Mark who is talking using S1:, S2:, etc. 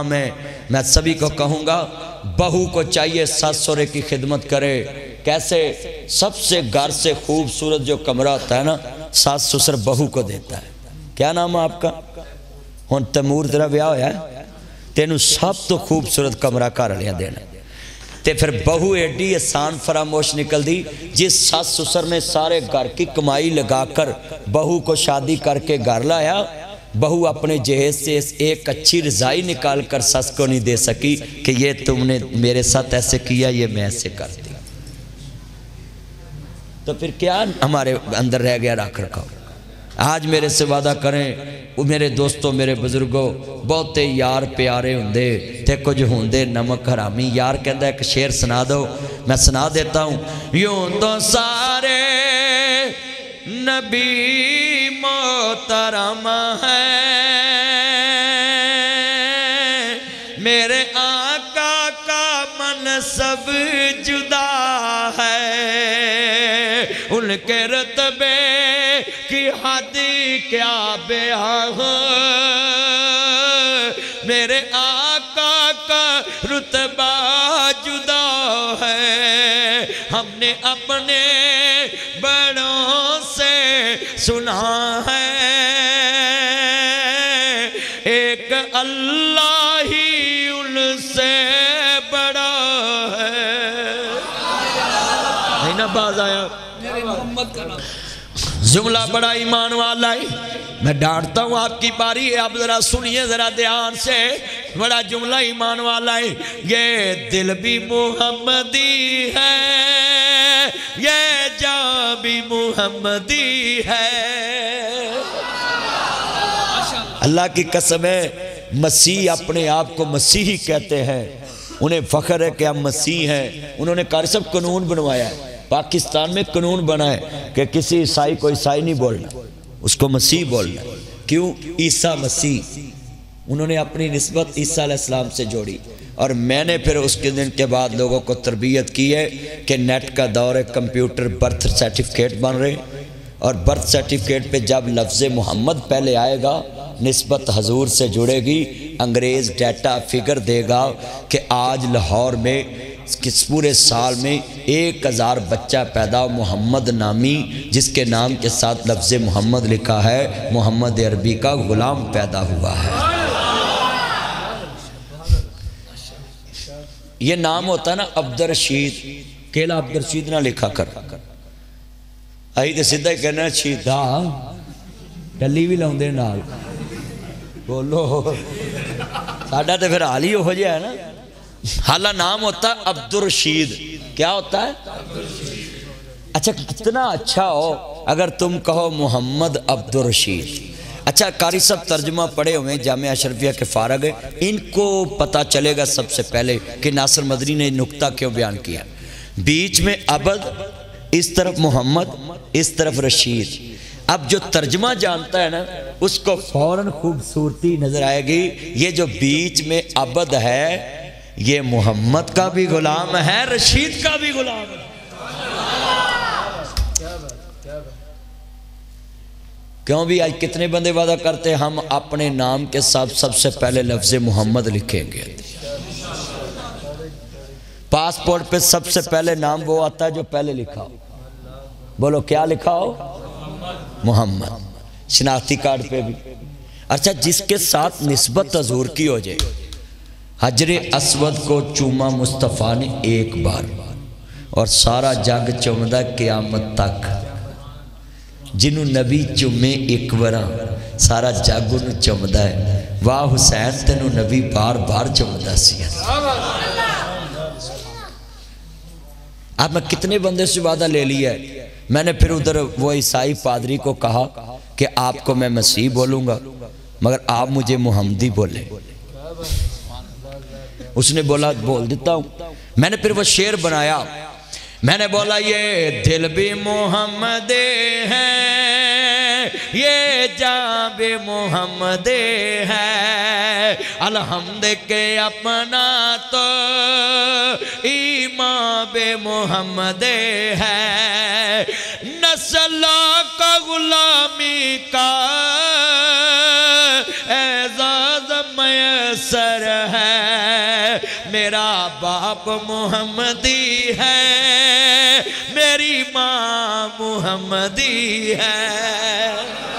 S1: मैं सभी को कहूँगा, बहू को चाहिए सास ससुर की खिदमत करे। कैसे? सबसे घर से खूबसूरत जो कमरा होता है ना, सास ससुर बहू को देता है। क्या नाम है आपका? हुण तैमूर तेरा ब्याह होया, तेनू सब तो खूबसूरत कमरा घर वालियां देना। ते फिर बहू एडी आसान फरामोश निकलती, जिस सास ससुर ने सारे घर की कमाई लगाकर बहू को शादी करके घर लाया, बहू अपने जहेज से एक अच्छी रजाई निकाल कर सस को नहीं दे सकी कि ये तुमने मेरे साथ ऐसे किया, ये मैं ऐसे कर दी। तो फिर क्या हमारे अंदर रह गया राख रखाव? आज मेरे से वादा करें, वो मेरे दोस्तों, मेरे बुजुर्गों, बहुते यार प्यारे होंदे ते कुछ होंदे नमक हरामी। यार कहता एक शेर सुना दो, मैं सुना देता हूँ। यूं तो सारे नबी मोहतरम है, मेरे आका का मन सब जुदा है, उनके रुतबे की हद क्या बयां, मेरे आका का रुतबा जुदा है। हमने अपने बड़ों से सुना है, एक अल्लाह ही उनसे बड़ा है। नहीं ना बाज आया? जुमला बड़ा ईमान वाला है। मैं डांटता हूँ, आपकी बारी है, आप जरा सुनिए जरा ध्यान से। बड़ा जुमला ईमान वाला है। ये दिल भी मुहम्मदी है, ये जान भी मुहम्मदी है। अल्लाह की कसम है, मसीह अपने आप को मसीही कहते हैं, उन्हें फख्र है कि हम मसीह हैं। उन्होंने सब कानून बनवाया है। पाकिस्तान में कानून बना है कि किसी ईसाई को ईसाई नहीं बोलना, उसको मसीह बोलना। क्यों? ईसा मसीह। उन्होंने अपनी निस्बत ईसा अलैहिस्सलाम से जोड़ी। और मैंने फिर उसके दिन के बाद लोगों को तरबियत की है कि नेट का दौर है, कंप्यूटर बर्थ सर्टिफिकेट बन रहे, और बर्थ सर्टिफिकेट पे जब लफ्ज़ मोहम्मद पहले आएगा, निस्बत हजूर से जुड़ेगी, अंग्रेज़ डाटा फिगर देगा कि आज लाहौर में किस पूरे साल में 1000 बच्चा पैदा मोहम्मद नामी, जिसके नाम के साथ लफ्ज़ मोहम्मद लिखा है, मोहम्मद अरबी का गुलाम पैदा हुआ है। ये नाम होता है ना अब्दुल रशीद, केला अब्दुल रशीद ना लिखा कर, आई तो सीधा ही कहना शीदा टली भी लाउंदे नाल। बोलो, साडा तो फिर हाल ही हो जाए है ना। हाला नाम होता है अब्दुल रशीद। क्या होता है? अच्छा, कितना अच्छा हो अगर तुम कहो मोहम्मद अब्दुल रशीद। अच्छा, कारी साहब तर्जुमा पढ़े हुए जामिया अशरफिया के फारग है, इनको पता चलेगा सबसे पहले कि नासिर मदनी ने नुक्ता क्यों बयान किया। बीच में अबद, इस तरफ मोहम्मद, इस तरफ रशीद। अब जो तर्जमा जानता है ना, उसको फौरन खूबसूरती नजर आएगी। ये जो बीच में अबद है, ये मोहम्मद का भी गुलाम है, रशीद का भी गुलाम है। क्यों भी आज कितने बंदे वादा करते हैं हम अपने नाम के साथ सबसे पहले लफ्ज़ मोहम्मद लिखेंगे। पासपोर्ट पे सबसे पहले नाम वो आता है जो पहले लिखा हो। बोलो क्या लिखा हो? मोहम्मद। शनाख्ती कार्ड पे भी। अच्छा, जिसके साथ निस्बत हजूर की हो जाए, हजरे अस्वद को चूमा मुस्तफ़ा ने एक बार, और सारा जग चुमदा क़यामत तक। जिन्हों नबी चुमे एक बार, सारा जग उन्होंने चुमदा है। वाह हुसैन, तेनों नबी बार बार चुमदा सी। अब मैं कितने बंदे से वादा ले लिया है। मैंने फिर उधर वो ईसाई पादरी को कहा कि आपको मैं मसीह बोलूँगा, मगर आप मुझे मुहम्मदी बोले। उसने बोला बोल देता हूँ। मैंने फिर वो शेर बनाया, मैंने बोला ये दिल भी मोहम्मदे है, ये जान भी मोहम्मदे है, अलहम्द के अपना तो ईमान बे मोहम्मदे है, नस्लों का गुलामी का एजाज़ मैसर है, मेरा बाप मुहम्मदी है, मेरी माँ मुहम्मदी है।